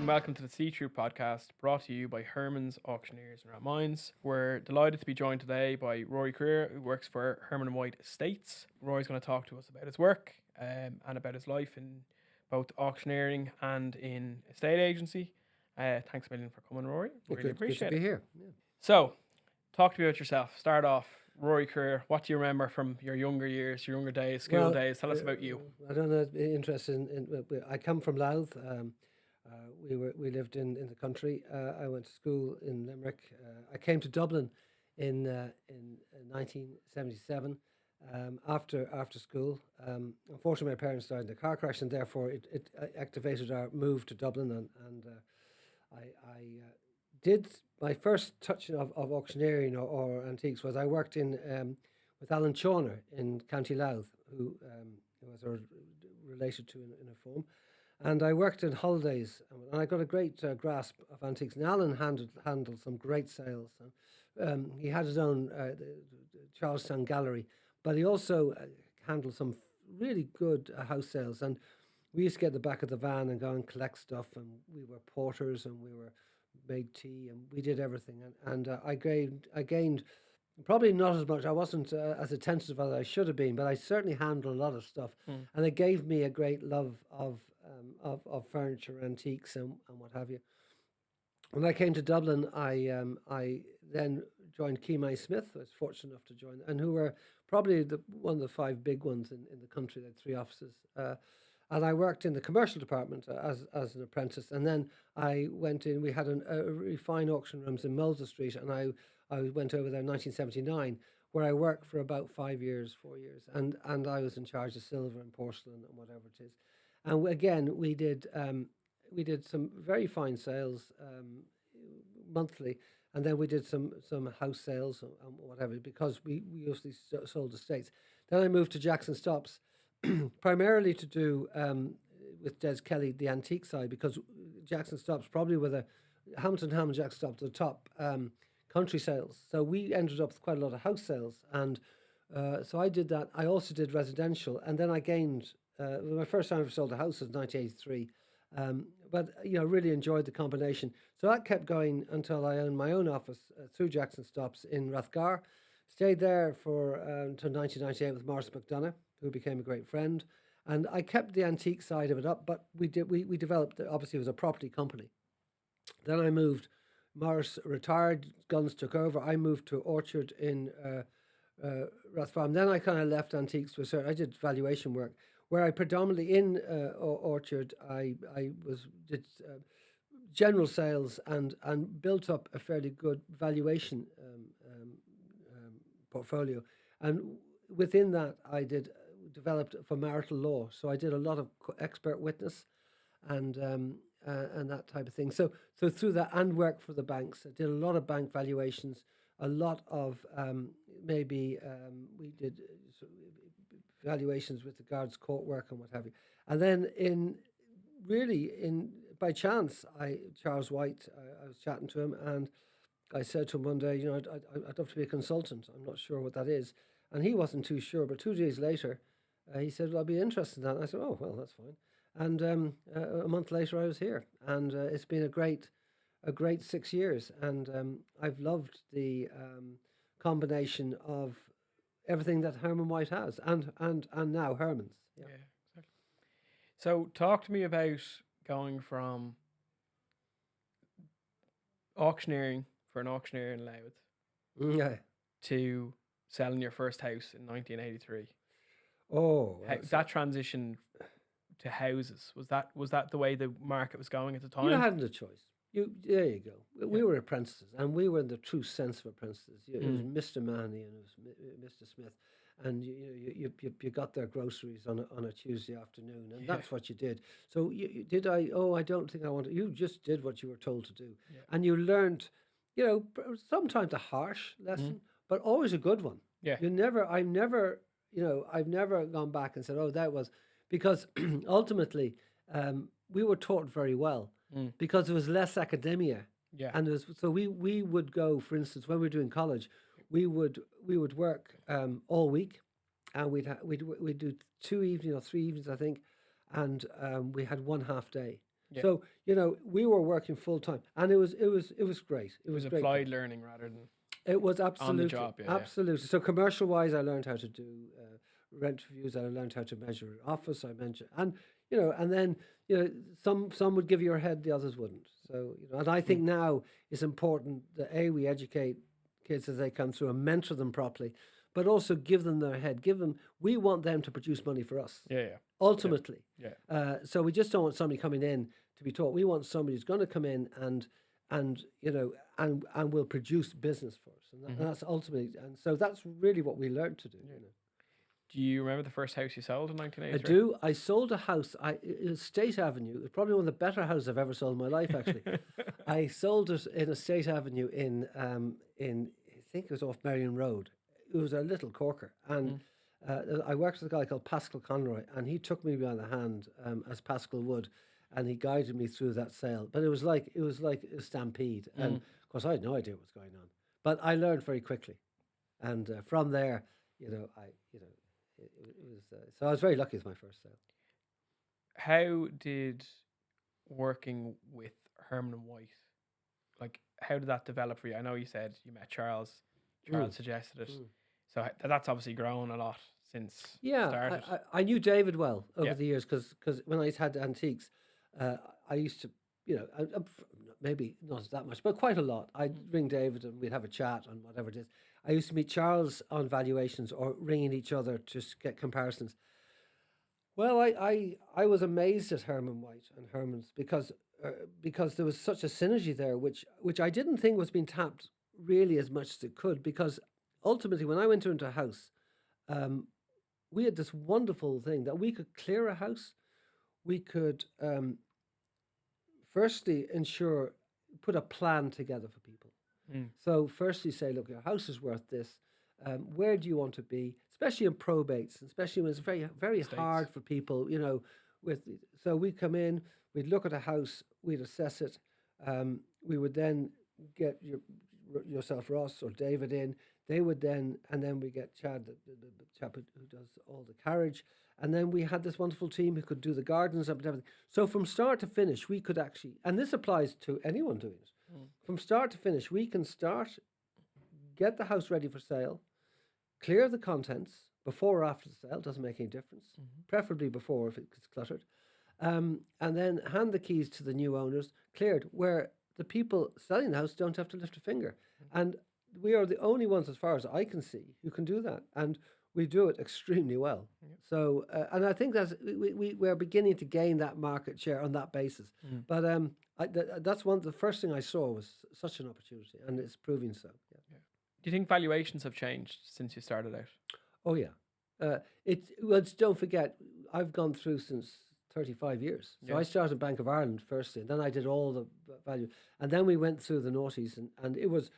welcome to the See Through podcast brought to you by Herman's Auctioneers and Mines. We're delighted to be joined today by Rory Crear, who works for Herman & White Estates. Rory's going to talk to us about his work and about his life in both auctioneering and in estate agency. Thanks a million for coming, Rory. Really appreciate good to be it. here. Yeah. So, talk to me about yourself. Start off, Rory Crear. What do you remember from your younger years, your younger days, school days? Tell us about you. I don't know. Interested I come from Louth. We lived in the country. I went to school in Limerick. I came to Dublin in 1977 after school. Unfortunately, my parents died in a car crash, and therefore it activated our move to Dublin. And I did my first touch of auctioneering or antiques was I worked in with Alan Chawner in County Louth, who was related to in a form. And I worked in holidays, and I got a great grasp of antiques. And Alan handled some great sales. He had his own the Charlestown Gallery, but he also handled some really good house sales. And we used to get in the back of the van and go and collect stuff. And we were porters, and we were made tea, and we did everything. And I gained probably not as much. I wasn't as attentive as I should have been, but I certainly handled a lot of stuff, and it gave me a great love of furniture, antiques, and what have you. When I came to Dublin, I then joined Keemai Smith. I was fortunate enough to join, and who were probably one of the five big ones in the country. They had three offices. And I worked in the commercial department as an apprentice. And then I went in, we had a really fine auction rooms in Mulder Street, and I went over there in 1979, where I worked for about 4 years. And I was in charge of silver and porcelain and whatever it is. And again, we did some very fine sales monthly. And then we did some house sales and whatever, because we usually sold estates. Then I moved to Jackson Stops, primarily to do with Des Kelly, the antique side, because Jackson Stops probably with Hamilton Jackson Stops the top country sales. So we ended up with quite a lot of house sales, and so I did that. I also did residential, and then I gained my first time I ever sold a house was 1983. But really enjoyed the combination. So that kept going until I owned my own office through Jackson Stops in Rathgar. Stayed there for until 1998 with Morris McDonough, who became a great friend. And I kept the antique side of it up, but we developed, obviously it was a property company. Then I moved, Morris retired, Guns took over. I moved to Orchard in Rathfarm. Then I kind of left antiques to a certain, I did valuation work, where I predominantly in Orchard, I did general sales and built up a fairly good valuation portfolio. And within that, I developed for marital law. So I did a lot of expert witness and that type of thing. So through that, and work for the banks, I did a lot of bank valuations, a lot of we did valuations with the guards court work and what have you. And then by chance, Charles White, I was chatting to him, and I said to him one day, I'd love to be a consultant. I'm not sure what that is. And he wasn't too sure, but 2 days later, he said, well, I'd be interested in that. And I said, oh, well, that's fine. And a month later, I was here. And it's been a great 6 years. And I've loved the combination of everything that Herman White has, and now Herman's. Yeah, exactly. So talk to me about going from auctioneering for an auctioneer in Louth to selling your first house in 1983. Oh, that transition to houses, was that the way the market was going at the time? You hadn't a choice. There you go. We were apprentices, and we were in the true sense of apprentices. It was Mr. Mahoney and it was Mr. Smith, and you got their groceries on a Tuesday afternoon, and that's what you did. So I don't think I want to. You just did what you were told to do, and you learned, sometimes a harsh lesson, but always a good one. Yeah. I've never gone back and said, oh, that was, because ultimately we were taught very well. Because there was less academia, and so we would go, for instance, when we were doing college, we would work all week, and we'd do 2 evenings or 3 evenings, I think, and we had one half day. Yeah. So we were working full time, and it was great. It It was was great. applied learning rather than It was on the absolutely, job. Yeah, yeah. absolutely. So commercial wise, I learned how to do rent reviews. I learned how to measure office. I mentioned, and and then some would give you your head, the others wouldn't. So and I think now it's important that we educate kids as they come through and mentor them properly, but also give them their head. Give them. We want them to produce money for us Yeah, yeah. ultimately. Yeah. So we just don't want somebody coming in to be taught. We want somebody who's going to come in and and will produce business for us, and that's ultimately. And so that's really what we learned to do. Do you remember the first house you sold in I 1983? do. I sold a house. In State Avenue. It's probably one of the better houses I've ever sold in my life. Actually, I sold it in a State Avenue in I think it was off Marion Road. It was a little corker, and I worked with a guy called Pascal Conroy, and he took me by the hand as Pascal would, and he guided me through that sale. But it was like a stampede, and of course I had no idea what was going on. But I learned very quickly, and from there, I it was so I was very lucky with my first sale. How did working with Herman and White, like, how did that develop for you? I know you said you met Charles. Charles suggested it. So that's obviously grown a lot since Yeah, started. I knew David well over Yeah. the years because when I had antiques, I used to, maybe not that much, but quite a lot. I'd ring David and we'd have a chat on whatever it is. I used to meet Charles on valuations or ringing each other to get comparisons. Well, I was amazed at Herman White and Herman's because there was such a synergy there, which I didn't think was being tapped really as much as it could. Because ultimately, when I went into a house, we had this wonderful thing that we could clear a house. We could firstly put a plan together for people. So firstly say, look, your house is worth this. Where do you want to be? Especially in probates, especially when it's very, very hard for people, so we come in, we'd look at a house, we'd assess it. We would then get yourself, Ross, or David in. They would then, and then we get Chad, the chap who does all the carriage. And then we had this wonderful team who could do the gardens and everything. So from start to finish, we could actually, and this applies to anyone doing it, from start to finish, we can get the house ready for sale, clear the contents before or after the sale, doesn't make any difference, preferably before if it gets cluttered, and then hand the keys to the new owners, cleared, where the people selling the house don't have to lift a finger. And we are the only ones, as far as I can see, who can do that. And we do it extremely well. So, and I think we're beginning to gain that market share on that basis. But that's the first thing I saw was such an opportunity, and it's proving so. Yeah. Do you think valuations have changed since you started out? Oh yeah, don't forget, I've gone through since 35 years. So I started Bank of Ireland firstly, and then I did all the value, and then we went through the noughties, and it was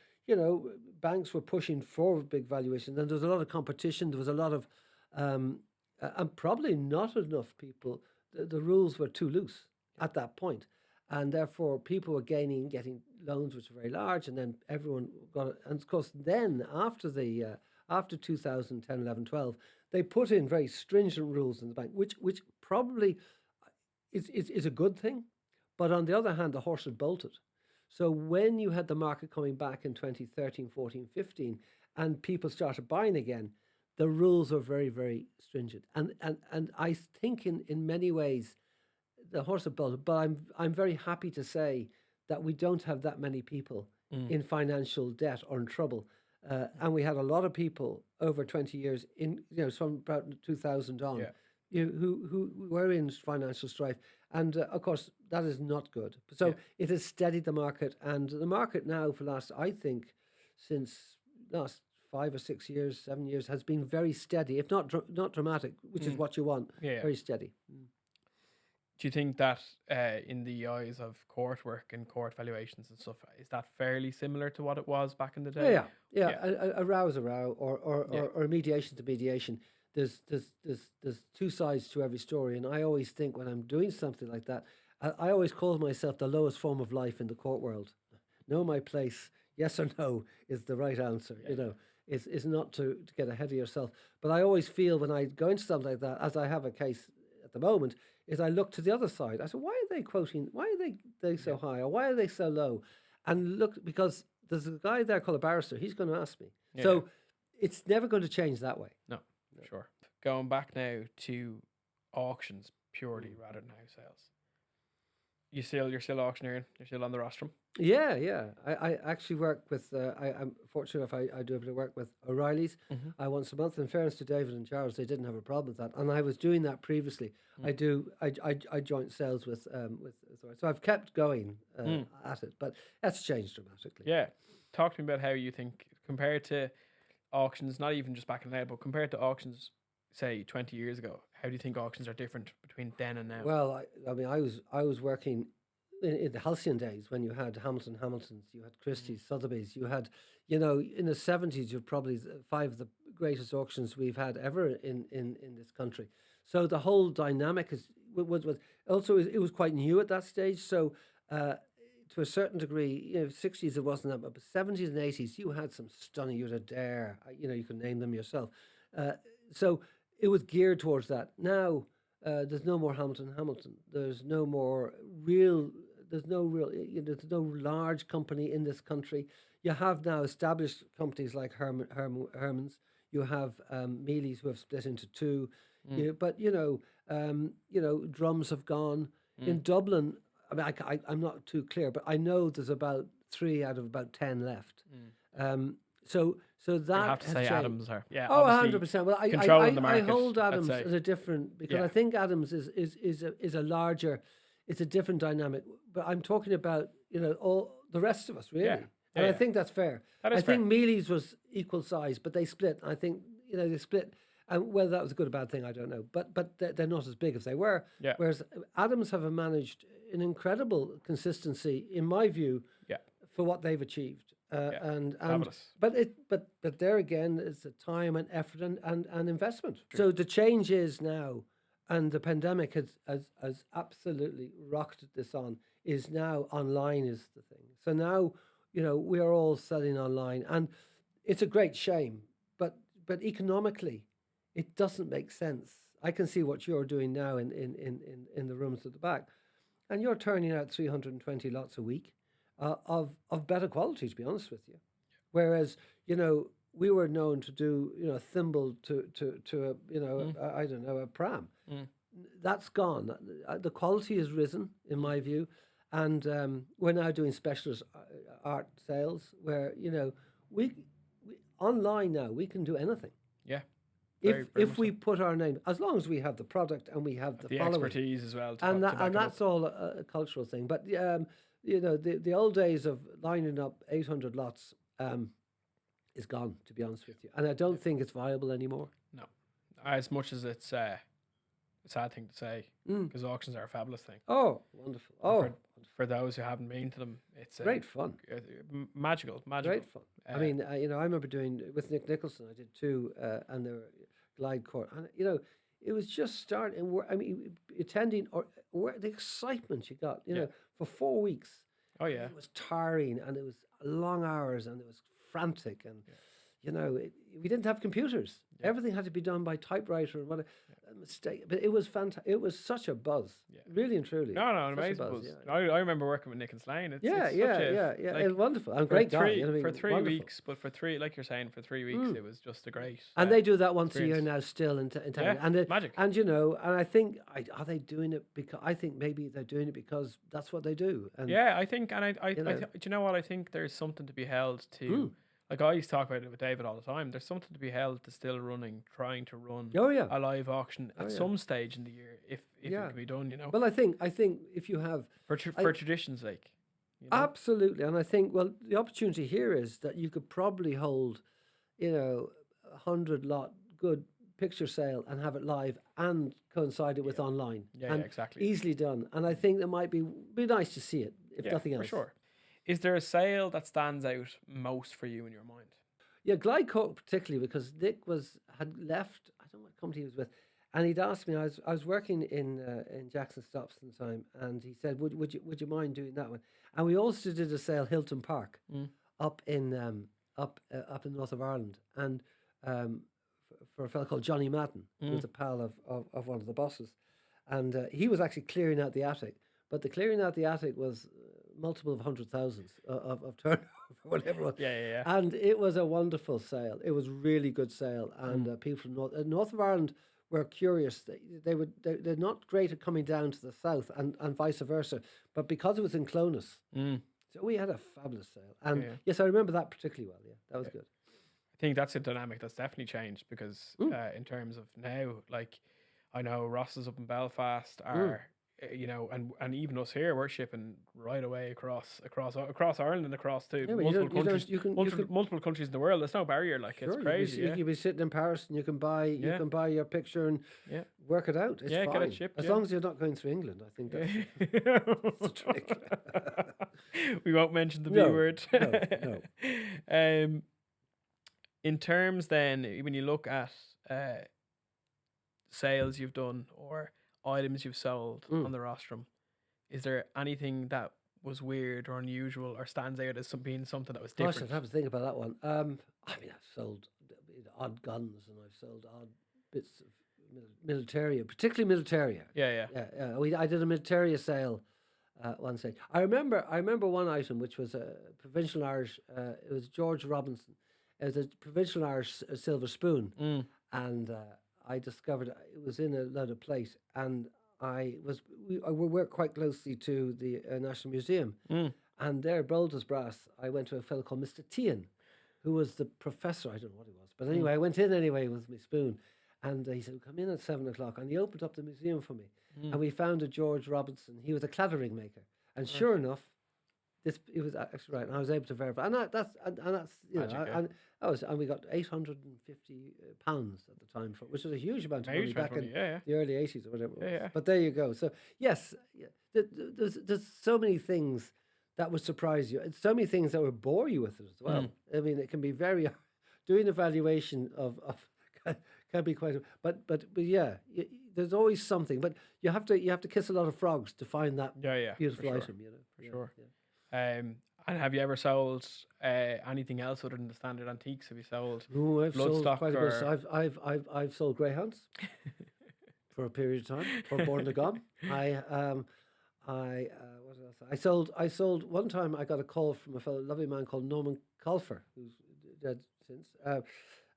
banks were pushing for big valuations, and there was a lot of competition. There was a lot of and probably not enough people. The rules were too loose at that point, and therefore people were getting loans which were very large, and then everyone got it. And of course, then after 2010, 11, 12, they put in very stringent rules in the bank, which probably is a good thing, but on the other hand, the horse had bolted. So when you had the market coming back in 2013, 14, 15, and people started buying again, the rules are very, very stringent. And I think in many ways, the horse had bolted, but I'm very happy to say that we don't have that many people in financial debt or in trouble. And we had a lot of people over 20 years from about 2000 on, who were in financial strife. And of course, that is not good. So it has steadied the market, and the market now for since last 5 or 6 years, 7 years, has been very steady, if not dramatic, which is what you want. Very steady. Do you think that in the eyes of court work and court valuations and stuff, is that fairly similar to what it was back in the day? Yeah. A row is a row, or a mediation to mediation. There's two sides to every story, and I always think when I'm doing something like that, I always call myself the lowest form of life in the court world. Know my place, yes or no is the right answer. It's not to get ahead of yourself. But I always feel when I go into something like that, as I have a case at the moment, is I look to the other side. I said, why are they quoting? Why are they so high, or why are they so low? And look, because there's a guy there called a barrister. He's going to ask me. Yeah. So it's never going to change that way. No, sure. Going back now to auctions purely rather than house sales. You're still auctioneering. You're still on the rostrum. Yeah, yeah. I actually work with. I'm fortunate if I do a bit of work with O'Reilly's. I once a month. In fairness to David and Charles, they didn't have a problem with that, and I was doing that previously. I joint sales with. So I've kept going at it, but that's changed dramatically. Yeah, talk to me about how you think compared to auctions, not even just back in the day, but compared to auctions, say 20 years ago. How do you think auctions are different between then and now? Well, I mean, I was working in the halcyon days when you had Hamiltons, you had Christie's, Sotheby's, you had, in the 70s, you've probably 5 of the greatest auctions we've had ever in this country. So the whole dynamic was also it was quite new at that stage. So to a certain degree, 60s it wasn't that, but 70s and 80s you had some stunning. You had a Dare, you can name them yourself. So it was geared towards that. Now there's no more Hamilton. There's no more real. There's no large company in this country. You have now established companies like Herman's. You have Mealy's who have split into 2. But Drums have gone. In Dublin, I mean, I'm not too clear, but I know there's about 3 out of about 10 left. So that you have to say changed. Adams are, yeah. Oh, 100%. Well, controlling the market, I hold Adams as a different, because I think Adams is a larger, it's a different dynamic. But I'm talking about all the rest of us really, and I think that's fair. That is I think Mealy's was equal size, but they split. I think they split, and whether that was a good or bad thing, I don't know. But they're not as big as they were. Yeah. Whereas Adams have managed an incredible consistency, in my view, for what they've achieved. And but there again, it's a time and effort and investment. True. So the change is now, and the pandemic has absolutely rocked this on. Is now online is the thing. So now we are all selling online, and it's a great shame. But economically, it doesn't make sense. I can see what you're doing now in the rooms at the back, and you're turning out 320 lots a week. Of better quality, to be honest with you. Whereas, we were known to do, a thimble to I don't know, a pram. That's gone. The quality has risen, in my view. And we're now doing specialist art sales where, we online now, we can do anything. Yeah. If we put our name, as long as we have the product and we have the following. Expertise as well. And that's all a cultural thing. But, the old days of lining up 800 lots is gone, to be honest with you. And I don't think it's viable anymore. No. As much as it's a sad thing to say, because auctions are a fabulous thing. Oh, wonderful. Oh, for those who haven't been to them, it's great fun. Magical. Great fun. I mean, I remember doing, with Nick Nicholson, I did 2, and they were Glide Court. And, it was just starting. I mean, attending, or the excitement you got, for 4 weeks. Oh, yeah. It was tiring, and it was long hours, and it was frantic. And, we didn't have computers. Yeah. Everything had to be done by typewriter and whatever. Mistake. But it was fantastic. It was such a buzz. Yeah. Really and truly. No, amazing buzz. I remember working with Nick and Slane. It's it's wonderful. I'm a great guy. For 3 weeks, but for 3, like you're saying, for 3 weeks, it was just a great. And they do that once a year now, still in town. Yeah, and magic. And and I think, are they doing it because? I think maybe they're doing it because that's what they do. And I think, and do you know what? I think there's something to be held to. Like I used to talk about it with David all the time. There's something to be held to still trying to run a live auction at some stage in the year, if it can be done, Well, I think if you have for tradition's sake, absolutely, and I think the opportunity here is that you could probably hold, 100 lot good picture sale and have it live and coincide it with online. Yeah, exactly. Easily done, and I think that might be nice to see it, if nothing else. For sure. Is there a sale that stands out most for you in your mind? Yeah, Glide Court particularly, because Nick had left. I don't know what company he was with, and he'd asked me. I was working in Jackson Stops at the time, and he said, "Would you mind doing that one?" And we also did a sale Hilton Park up in up in north of Ireland, and for a fellow called Johnny Madden, who was a pal of one of the bosses. and he was actually clearing out the attic. But the clearing out the attic was multiple of hundred thousands of turnover, whatever it was. Yeah, yeah, yeah. And it was a wonderful sale. It was really good sale, and people from north of Ireland were curious. They're not great at coming down to the south, and vice versa. But because it was in Clonus, so we had a fabulous sale. And yes, I remember that particularly well. Yeah, that was good. I think that's a dynamic that's definitely changed because in terms of now, like I know Ross's up in Belfast are you know, and even us here, we're shipping right away across Ireland and across to Yeah, but multiple you countries, can multiple countries in the world. There's no barrier, like sure, it's crazy. you can be sitting in Paris and you can buy your picture and work it out. It's fine. Get it shipped as long as you're not going through England. I think that's, that's the trick. We won't mention the B word. No. In terms then, when you look at sales you've done or items you've sold on the rostrum, is there anything that was weird or unusual or stands out as being something that was different? Gosh, I'd have to think about that one. I mean, I've sold odd guns and I've sold odd bits of militaria, particularly militaria. Yeah. I did a militaria sale one stage. I remember one item which was a provincial Irish. It was George Robinson. It was a provincial Irish silver spoon, and I discovered it was in a leather plate, and I worked quite closely to the National Museum, and there, bold as brass, I went to a fellow called Mr. Tian, who was the professor. I don't know what he was, but anyway, I went in anyway with my spoon, and he said, "Come in at 7:00," and he opened up the museum for me, and we found a George Robinson. He was a clattering maker, and sure enough, it was actually right, and I was able to verify, and that's you know, and we got £850 at the time for, which was a huge amount of money back in the early 80s or whatever. It was. But there you go. So yes, there's so many things that would surprise you, and so many things that would bore you with it as well. I mean, it can be very doing evaluation of can be quite. But yeah, there's always something. But you have to kiss a lot of frogs to find that beautiful item. You know, for sure. Yeah. And have you ever sold anything else other than the standard antiques? Have you sold I've sold bloodstock quite a bit. So I've sold greyhounds for a period of time for Born to Gone. What else? I sold one time. I got a call from a fellow lovely man called Norman Colfer, who's dead since.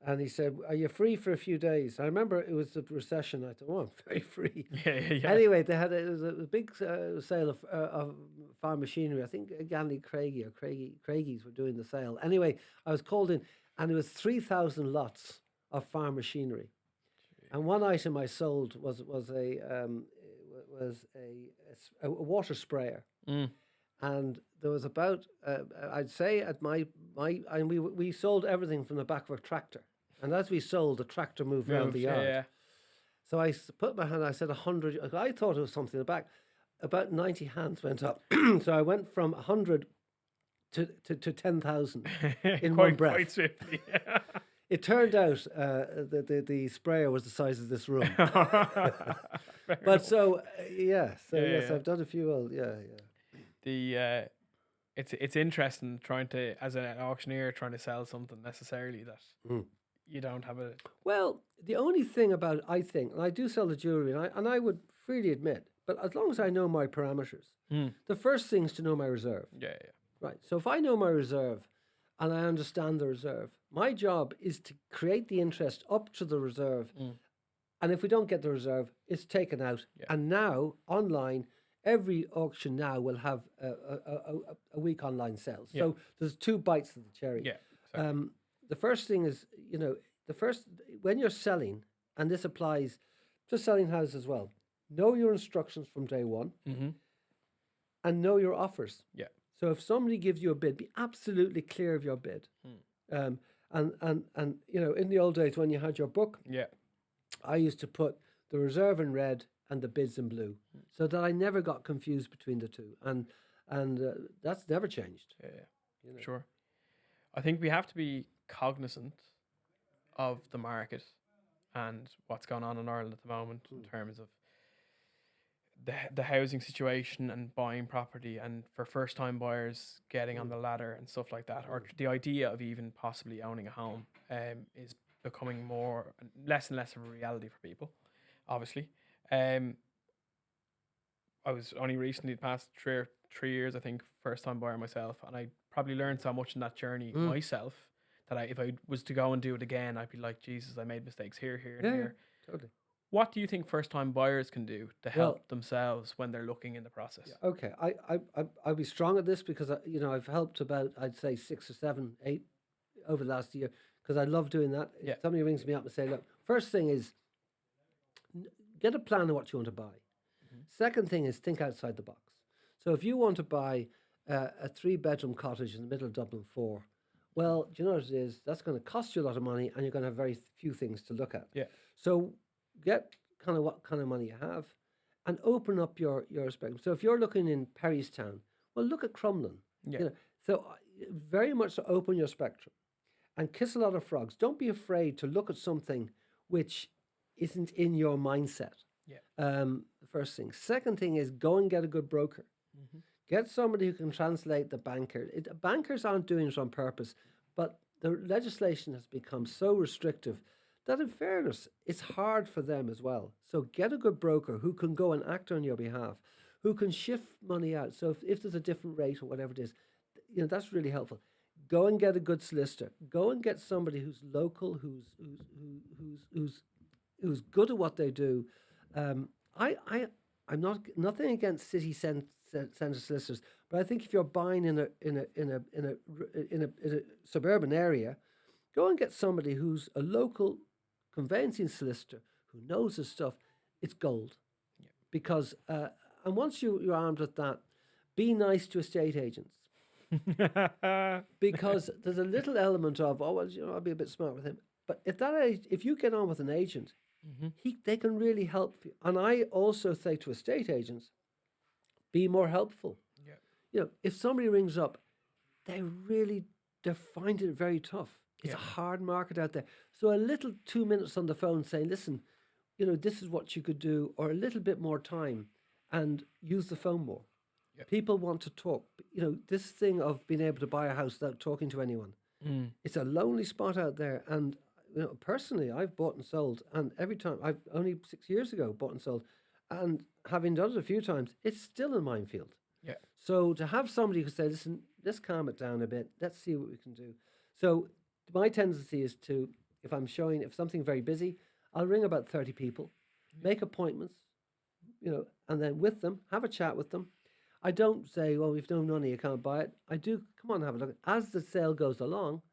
And he said, "Are you free for a few days?" I remember it was the recession. I thought, "Oh, I'm very free." Yeah. Anyway, it was a big sale of farm machinery. I think Ganley Craigie or Craigies were doing the sale. Anyway, I was called in, and it was 3,000 lots of farm machinery. And one item I sold was a water sprayer. And there was about I'd say at and we sold everything from the back of a tractor. And as we sold, the tractor moved around the yard. Yeah. So I put my hand, I said 100. I thought it was something in the back. About 90 hands went up. So I went from 100 to 10,000 in one breath. Quite swiftly. It turned out the sprayer was the size of this room. But so, yes, I've done a few. It's interesting trying to, as an auctioneer, trying to sell something necessarily that you don't have a. Well, the only thing about it, I think, and I do sell the jewelry, and I would freely admit, but as long as I know my parameters, the first thing is to know my reserve. Yeah. Right. So if I know my reserve, and I understand the reserve, my job is to create the interest up to the reserve, and if we don't get the reserve, it's taken out. Yeah. And now online, every auction now will have a week online sales. Yeah. So there's two bites of the cherry. Yeah. Exactly. The first thing is, when you're selling, and this applies to selling houses as well, know your instructions from day one, and know your offers. Yeah. So if somebody gives you a bid, be absolutely clear of your bid. And in the old days when you had your book, I used to put the reserve in red and the bids in blue, so that I never got confused between the two, and that's never changed. Yeah. Sure. I think we have to be cognizant of the market and what's going on in Ireland at the moment in terms of the housing situation and buying property, and for first time buyers getting on the ladder and stuff like that, or the idea of even possibly owning a home is becoming less and less of a reality for people, obviously. I was only recently the past 3 years, I think, first time buyer myself, and I probably learned so much in that journey myself that if I was to go and do it again, I'd be like, Jesus, I made mistakes here, here, and Yeah, here. totally. What do you think first time buyers can do to Well, help themselves when they're looking in the process? okay. I'll be strong at this because I've helped about, I'd say, 6 or 7, 8 over the last year, because I love doing that. Yeah. If somebody rings me up and say, look, first thing is get a plan of what you want to buy. Second thing is think outside the box. So if you want to buy a 3-bedroom cottage in the middle of Dublin 4, well, do you know what it is? That's going to cost you a lot of money, and you're going to have very few things to look at. Yeah. So get kind of what kind of money you have, and open up your spectrum. So if you're looking in Perrystown, well, look at Crumlin. Yeah. You know, so very much to open your spectrum, and kiss a lot of frogs. Don't be afraid to look at something which isn't in your mindset. Yeah. The first thing. Second thing is go and get a good broker. Mm-hmm. Get somebody who can translate the banker. Bankers aren't doing it on purpose, but the legislation has become so restrictive that, in fairness, it's hard for them as well. So get a good broker who can go and act on your behalf, who can shift money out. So if there's a different rate or whatever it is, that's really helpful. Go and get a good solicitor. Go and get somebody who's local, who's good at what they do. I'm nothing against city centre solicitors, but I think if you're buying in a suburban area, go and get somebody who's a local conveyancing solicitor who knows his stuff. It's gold, because and once you're armed with that, be nice to estate agents. Because there's a little element of, oh well, I'll be a bit smart with him. But if you get on with an agent, they can really help you. And I also say to estate agents, be more helpful. Yeah. If somebody rings up, they're finding it very tough. It's a hard market out there. So a little 2 minutes on the phone saying, listen, this is what you could do, or a little bit more time, and use the phone more. Yeah. People want to talk. This thing of being able to buy a house without talking to anyone. It's a lonely spot out there. And personally, I've bought and sold, and every time, I've only 6 years ago bought and sold, and having done it a few times, it's still a minefield. Yeah. So to have somebody who say, listen, let's calm it down a bit, let's see what we can do. So my tendency is to, if something's very busy, I'll ring about 30 people, make appointments, and then with them, have a chat with them. I don't say, well, we've no money, you can't buy it. I do, come on, have a look. As the sale goes along,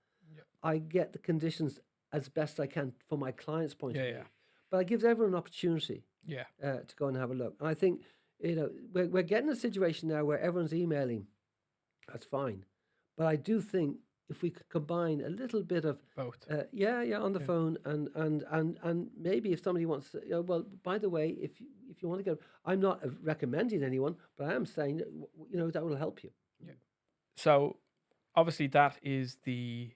I get the conditions as best I can from my client's point of view. Yeah. But it gives everyone an opportunity to go and have a look. And I think, we're getting a situation now where everyone's emailing. That's fine. But I do think if we could combine a little bit of both, on the phone, and maybe if somebody wants to, well, by the way, if you want to go, I'm not recommending anyone, but I am saying that will help you. Yeah. So obviously that is the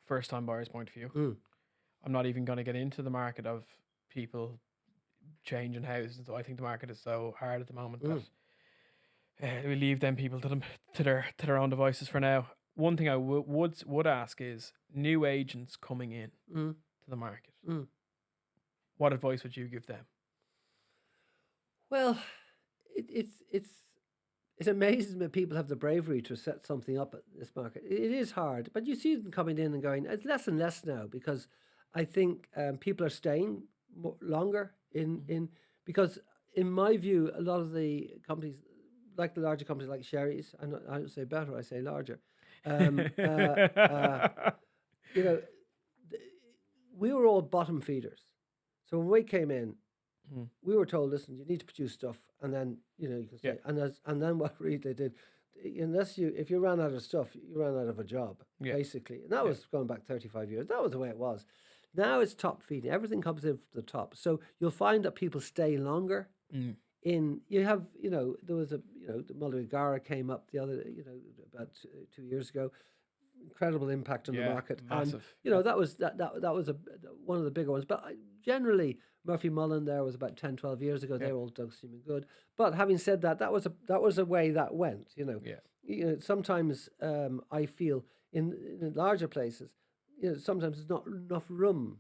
first time buyer's point of view. I'm not even going to get into the market of people changing houses. So I think the market is so hard at the moment that we leave them people to their own devices for now. One thing I would ask is new agents coming in to the market. What advice would you give them? Well, it amazes me people have the bravery to set something up at this market. It is hard, but you see them coming in and going. It's less and less now, because I think people are staying longer in because in my view, a lot of the companies, like the larger companies like Sherry's, I don't say better, I say larger. We were all bottom feeders. So when we came in, we were told, listen, you need to produce stuff, and then you can say, and then what really they did, if you ran out of stuff, you ran out of a job, basically. And that was going back 35 years. That was the way it was. Now it's top feeding. Everything comes in from the top. So you'll find that people stay longer. There was the Mulder came up the other, about 2 years ago. Incredible impact on the market. Massive. And that was one of the bigger ones. But generally, Murphy Mullen there was about 10, 12 years ago. They were all dug steaming good. But having said that, that was a way that went. Sometimes I feel in larger places, sometimes there's not enough room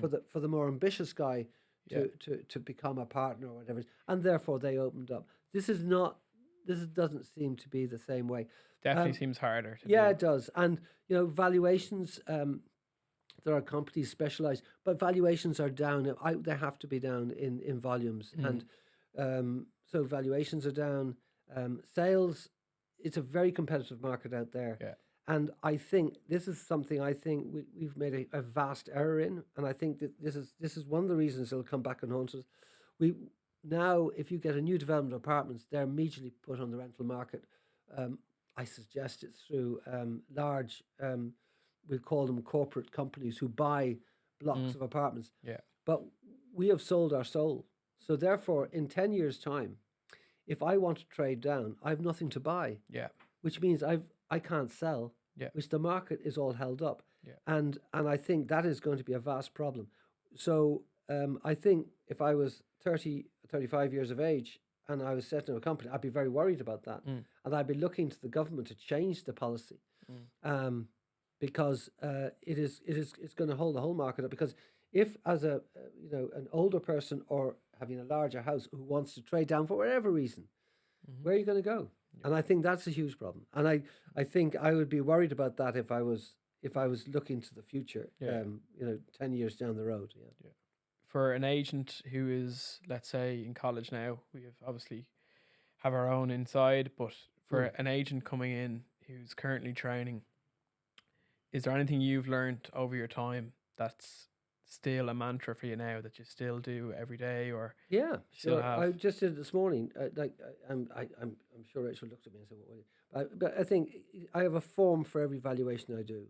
for the more ambitious guy to become a partner or whatever, and therefore they opened up. This doesn't seem to be the same way. Definitely seems harder to Yeah, do. it does. And valuations. There are companies specialized, but valuations are down. They have to be down in volumes, and so valuations are down. Sales, it's a very competitive market out there. Yeah. And I think this is something I think we've made a vast error in, and I think that this is one of the reasons it'll come back and haunt us. We now, if you get a new development of apartments, they're immediately put on the rental market. I suggest it's through large, we call them corporate companies who buy blocks of apartments. Yeah. But we have sold our soul. So therefore, in 10 years' time, if I want to trade down, I have nothing to buy. Yeah. Which means I can't sell. Yeah. Which the market is all held up. Yeah. And I think that is going to be a vast problem. So I think if I was 30, 35 years of age and I was setting up a company, I'd be very worried about that. And I'd be looking to the government to change the policy. Because it's going to hold the whole market up. Because if, as an older person or having a larger house who wants to trade down for whatever reason, where are you going to go? Yeah. And I think that's a huge problem. And I think I would be worried about that if I was looking to the future. 10 years down the road. Yeah. Yeah. For an agent who is, let's say, in college now, we have obviously have our own inside, but for an agent coming in who's currently training, is there anything you've learned over your time that's still a mantra for you now that you still do every day, or still have? I just did it this morning. I'm sure Rachel looked at me and said, "What will you?" But I think I have a form for every valuation I do.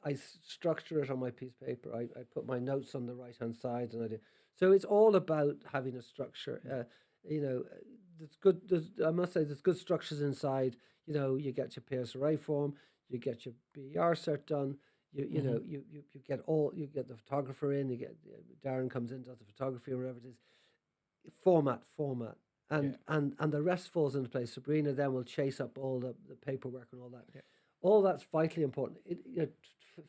I structure it on my piece of paper. I put my notes on the right hand side, and I do. So it's all about having a structure. It's good. I must say, there's good structures inside. You get your PSRA form, you get your BER cert done. You get the photographer in. You get Darren comes in, does the photography or whatever it is. Format, and the rest falls into place. Sabrina then will chase up all the paperwork and all that. Yeah. All that's vitally important.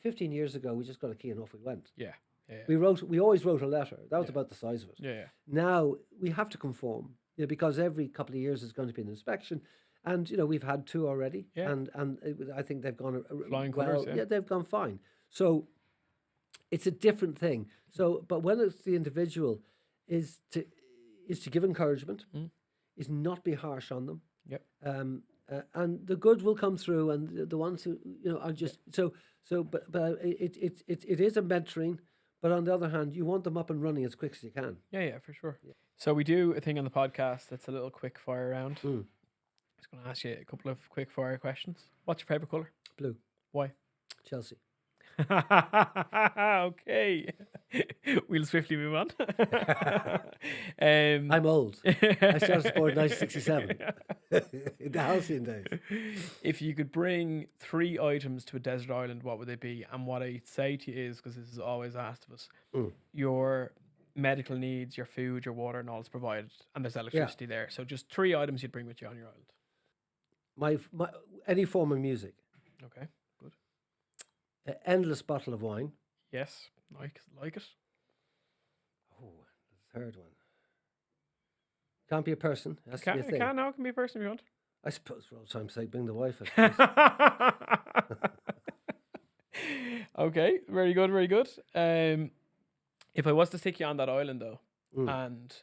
15 years ago, we just got a key and off we went. Yeah. We always wrote a letter. That was about the size of it. Yeah. Now we have to conform, because every couple of years there's going to be an inspection. And we've had 2 already, and I think they've gone flying well. colours, Yeah, they've gone fine. So it's a different thing. So, but when it's the individual, is to give encouragement, is not be harsh on them. Yep. And the good will come through, and the ones who are just But it is a mentoring. But on the other hand, you want them up and running as quick as you can. Yeah, for sure. Yeah. So we do a thing on the podcast that's a little quick fire round. I'm just going to ask you a couple of quick fire questions. What's your favourite colour? Blue. Why? Chelsea. Okay. We'll swiftly move on. I'm old. I started sport in 1967. In the halcyon days. If you could bring 3 items to a desert island, what would they be? And what I'd say to you is, because this is always asked of us, your medical needs, your food, your water, and all is provided, and there's electricity there. So just 3 items you'd bring with you on your island. My any form of music. Okay, good. An endless bottle of wine. Yes, like it. Oh, the third one. Can't be a person. It has to be a thing. It can be a person if you want. I suppose for old time's sake, bring the wife. Okay, very good, very good. If I was to stick you on that island though, and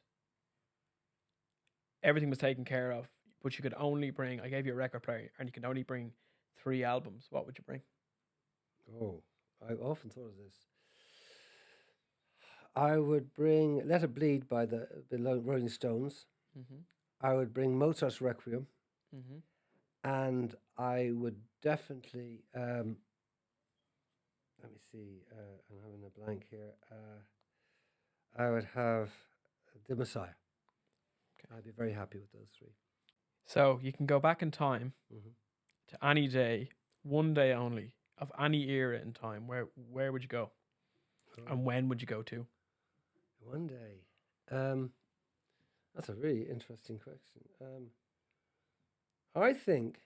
everything was taken care of, but you could only bring, I gave you a record player, and you could only bring 3 albums, what would you bring? Oh, I often thought of this. I would bring Let It Bleed by the Rolling Stones. I would bring Mozart's Requiem. And I would definitely, let me see, I'm having a blank here. I would have The Messiah. Okay. I'd be very happy with those 3. So you can go back in time to any day, one day only, of any era in time. Where would you go? And when would you go to? One day. That's a really interesting question. I think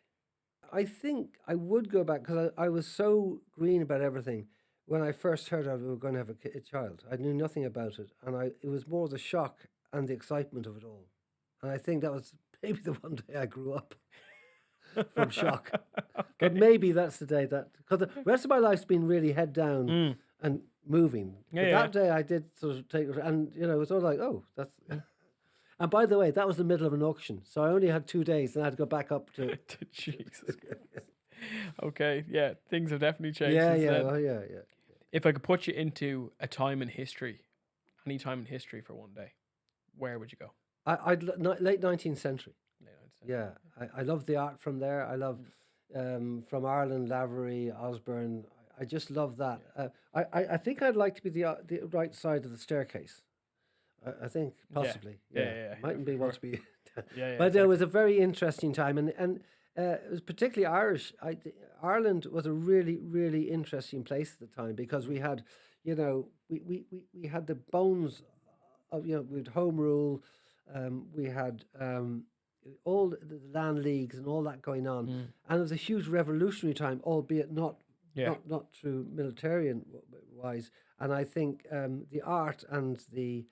I would go back, because I was so green about everything when I first heard we were going to have a child, I knew nothing about it, and it was more the shock and the excitement of it all. And I think that was maybe the one day I grew up from shock. But maybe that's the day because the rest of my life's been really head down and moving. Yeah, But yeah. that day I did sort of take, and it was all like, oh, that's. And by the way, that was the middle of an auction, so I only had 2 days, and I had to go back up to. Jesus. Okay, yeah, things have definitely changed. Yeah, since yeah, then. well, yeah. If I could put you into a time in history, any time in history for one day, where would you go? Late 19th century. Late 19th century. Yeah, I love the art from there. I love from Ireland, Lavery, Osborne. I just love that. I think I'd like to be the right side of the staircase. I think possibly. Yeah, Mightn't for be want to be. Yeah, But it was a very interesting time, and it was particularly Irish. Ireland was a really, really interesting place at the time because we had, we had the bones of, we had home rule, we had all the land leagues and all that going on, and it was a huge revolutionary time, albeit not through militarian wise. And I think the art and the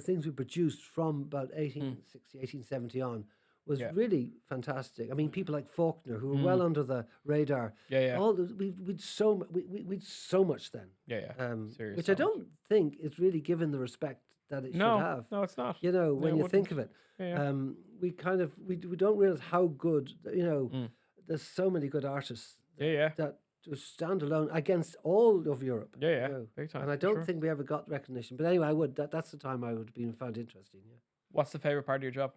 things we produced from about 1860, 1870 on was really fantastic. I mean, people like Faulkner, who were well under the radar. We'd so much then. Which I don't think is really given the respect that it should have. No, it's not. When you think of it, we kind of we don't realize how good. There's so many good artists. That just stand alone against all of Europe. Big time. And I don't think we ever got recognition. But anyway, that's the time I would have been found interesting. Yeah. What's the favorite part of your job?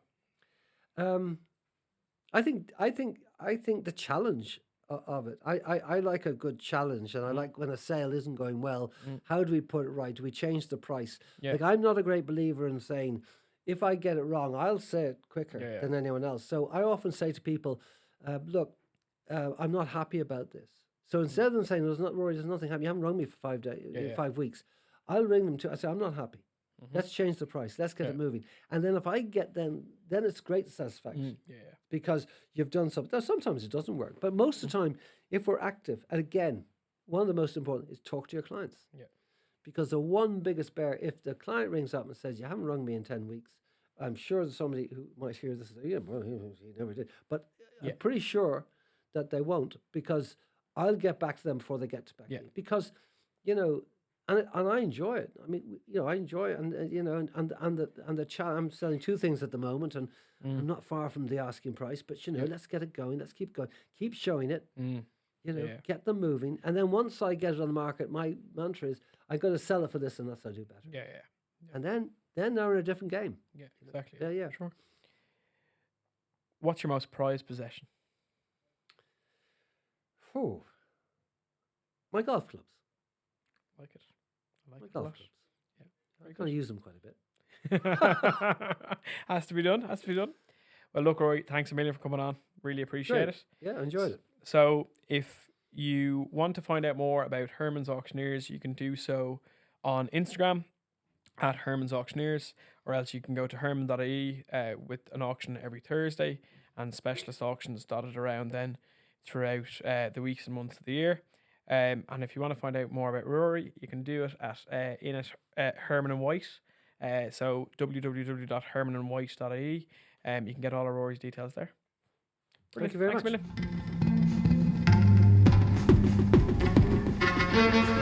I think the challenge of it. I like a good challenge, and I like when a sale isn't going well. How do we put it right? Do we change the price? Like, I'm not a great believer in saying, if I get it wrong, I'll say it quicker than anyone else. So I often say to people, look, I'm not happy about this. So instead of them saying, Rory, there's nothing happening, you haven't rung me for 5 days, 5 weeks, I'll ring them too. I say, I'm not happy. Let's change the price. Let's get it moving. And then if I get then it's great satisfaction. Because you've done something. Now, sometimes it doesn't work. But most of the time, if we're active, and again, one of the most important is talk to your clients. Because the one biggest bear, if the client rings up and says, you haven't rung me in 10 weeks, I'm sure there's somebody who might hear this and say, well, he never did. But I'm pretty sure that they won't, because I'll get back to them before they get back to me. Because, and I enjoy it. I mean, I enjoy it, and the I'm selling 2 things at the moment, and I'm not far from the asking price. But let's get it going. Let's keep going. Keep showing it. Get them moving. And then once I get it on the market, my mantra is I've got to sell it for this, and that's how I do better. And then they're in a different game. Yeah, exactly. Yeah. Sure. What's your most prized possession? Oh, my golf clubs. I like it. I like My it golf a lot. clubs. Yeah, I'm going to use them quite a bit. Has to be done. Well, look, Rory, thanks a million for coming on. Really appreciate it. Yeah, I enjoyed it. So if you want to find out more about Herman's Auctioneers, you can do so on Instagram at Herman's Auctioneers, or else you can go to herman.ie with an auction every Thursday and specialist auctions dotted around then throughout the weeks and months of the year. And if you want to find out more about Rory, you can do it at Herman and White. So www.hermanandwhite.ie. You can get all of Rory's details there. Thank you very much. Thanks a million.